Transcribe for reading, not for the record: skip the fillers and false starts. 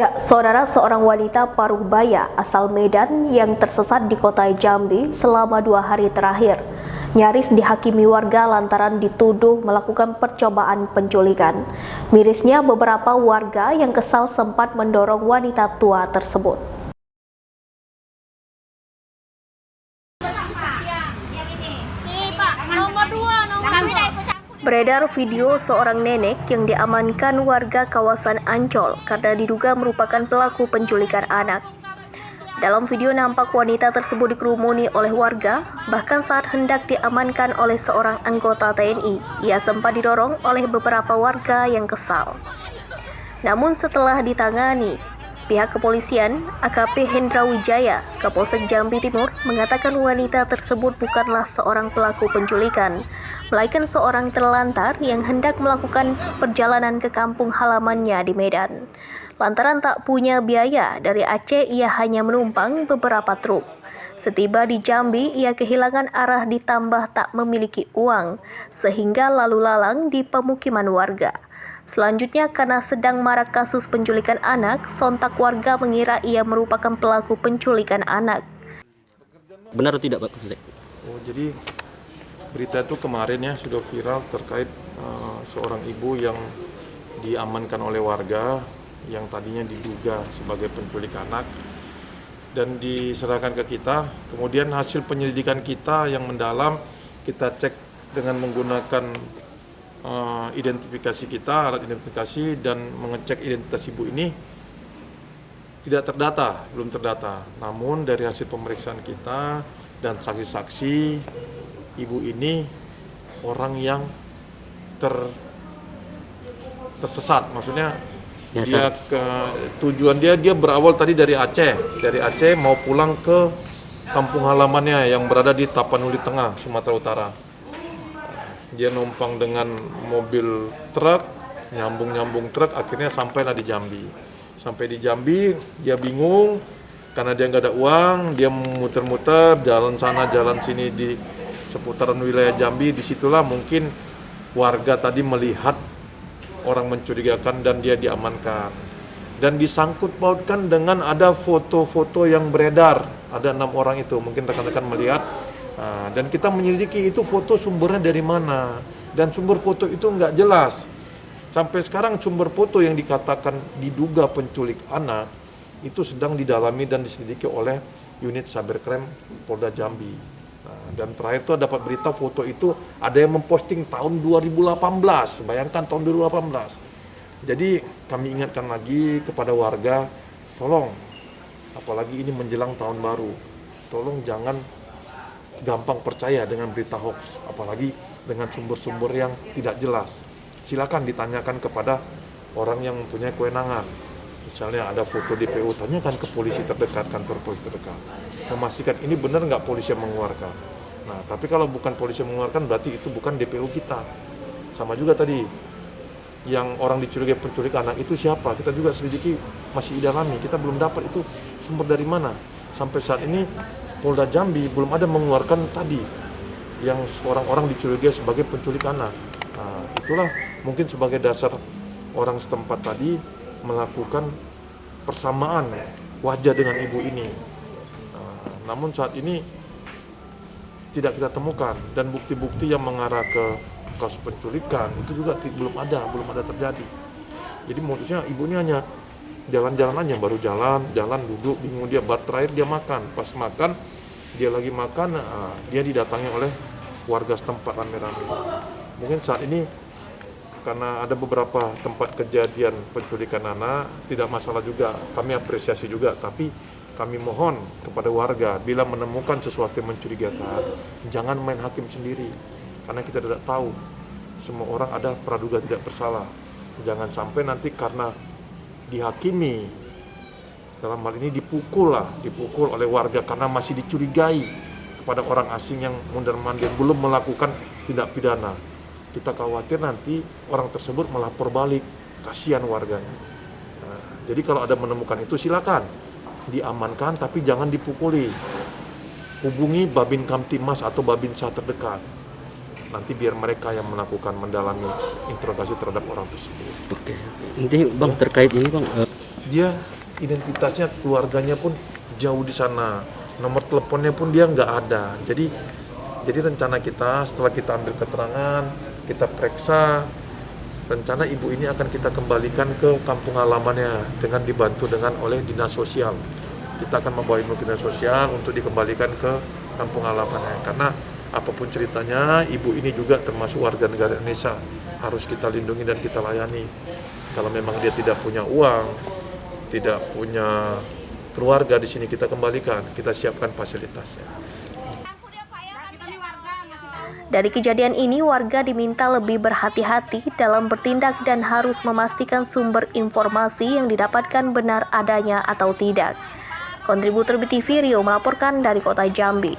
Ya, saudara, seorang wanita paruh baya asal Medan yang tersesat di kota Jambi selama 2 hari terakhir nyaris dihakimi warga lantaran dituduh melakukan percobaan penculikan. Mirisnya, beberapa warga yang kesal sempat mendorong wanita tua tersebut. Beredar video seorang nenek yang diamankan warga kawasan Ancol karena diduga merupakan pelaku penculikan anak. Dalam video nampak wanita tersebut dikerumuni oleh warga, bahkan saat hendak diamankan oleh seorang anggota TNI, ia sempat didorong oleh beberapa warga yang kesal. Namun setelah ditangani, pihak kepolisian AKP Hendra Wijaya, Kapolsek Jambi Timur, mengatakan wanita tersebut bukanlah seorang pelaku penculikan, melainkan seorang terlantar yang hendak melakukan perjalanan ke kampung halamannya di Medan. Lantaran tak punya biaya dari Aceh, ia hanya menumpang beberapa truk. Setiba di Jambi, ia kehilangan arah ditambah tak memiliki uang, sehingga lalu lalang di pemukiman warga. Selanjutnya, karena sedang marak kasus penculikan anak, sontak warga mengira ia merupakan pelaku penculikan anak. Benar atau tidak, Pak Kapolsek? Jadi berita itu kemarin ya sudah viral terkait seorang ibu yang diamankan oleh warga yang tadinya diduga sebagai penculik anak dan diserahkan ke kita. Kemudian hasil penyelidikan kita yang mendalam, kita cek dengan menggunakan identifikasi kita, alat identifikasi, dan mengecek identitas ibu ini tidak terdata, belum terdata. Namun dari hasil pemeriksaan kita dan saksi-saksi, ibu ini orang yang tersesat, maksudnya dia tujuan dia berawal tadi dari Aceh mau pulang ke kampung halamannya yang berada di Tapanuli Tengah, Sumatera Utara. Dia numpang dengan mobil truk, nyambung truk, akhirnya sampailah di Jambi. Sampai di Jambi, dia bingung karena dia nggak ada uang, dia muter-muter jalan sana jalan sini di seputaran wilayah Jambi. Disitulah mungkin warga tadi melihat orang mencurigakan dan dia diamankan. Dan disangkut pautkan dengan ada foto-foto yang beredar. Ada 6 orang itu, mungkin rekan-rekan melihat. Dan kita menyelidiki itu foto sumbernya dari mana. Dan sumber foto itu nggak jelas. Sampai sekarang sumber foto yang dikatakan diduga penculik anak itu sedang didalami dan diselidiki oleh unit Cybercrime Polda Jambi. Dan terakhir itu dapat berita foto itu ada yang memposting tahun 2018. Bayangkan tahun 2018. Jadi kami ingatkan lagi kepada warga, tolong, apalagi ini menjelang tahun baru, tolong jangan gampang percaya dengan berita hoax, apalagi dengan sumber-sumber yang tidak jelas. Silakan ditanyakan kepada orang yang mempunyai kewenangan. Misalnya ada foto DPO, tanyakan ke polisi terdekat, kantor polisi terdekat. Memastikan ini benar nggak polisi yang mengeluarkan. Nah, tapi kalau bukan polisi yang mengeluarkan, berarti itu bukan DPO kita. Sama juga tadi, yang orang dicurigai penculik anak itu siapa? Kita juga selidiki, masih didalami. Kita belum dapat itu sumber dari mana. Sampai saat ini Polda Jambi belum ada mengeluarkan tadi yang orang-orang dicurigai sebagai penculik anak. Nah, itulah mungkin sebagai dasar orang setempat tadi melakukan persamaan wajah dengan ibu ini. Namun saat ini tidak kita temukan, dan bukti-bukti yang mengarah ke kasus penculikan itu juga belum ada terjadi. Jadi modusnya ibu ini hanya jalan-jalan aja, baru jalan duduk bingung, dia terakhir dia makan, pas makan dia lagi makan, dia didatangi oleh warga setempat rame-rame. Mungkin saat ini karena ada beberapa tempat kejadian penculikan anak, tidak masalah juga, kami apresiasi juga, tapi kami mohon kepada warga, bila menemukan sesuatu yang mencurigakan, jangan main hakim sendiri, karena kita tidak tahu, semua orang ada praduga tidak bersalah. Jangan sampai nanti karena dihakimi, dalam hal ini dipukul oleh warga karena masih dicurigai kepada orang asing yang mondar-mandir belum melakukan tindak pidana. Kita khawatir nanti orang tersebut melapor balik, kasihan warganya. Nah, jadi kalau ada menemukan itu silakan diamankan, tapi jangan dipukuli. Hubungi Babin Kamtimas atau Babinsa terdekat. Nanti biar mereka yang melakukan mendalami interogasi terhadap orang tersebut. Oke. Intinya Bang, terkait ini Bang, dia identitasnya, keluarganya pun jauh di sana, nomor teleponnya pun dia nggak ada. Jadi rencana kita setelah kita ambil keterangan, kita periksa, rencana ibu ini akan kita kembalikan ke kampung halamannya dengan dibantu oleh dinas sosial. Kita akan membawa ibu ke dinas sosial untuk dikembalikan ke kampung halamannya. Karena apapun ceritanya, ibu ini juga termasuk warga negara Indonesia, harus kita lindungi dan kita layani. Kalau memang dia tidak punya uang, tidak punya keluarga di sini, kita kembalikan, kita siapkan fasilitasnya. Dari kejadian ini, warga diminta lebih berhati-hati dalam bertindak dan harus memastikan sumber informasi yang didapatkan benar adanya atau tidak. Kontributor BTV Rio melaporkan dari Kota Jambi.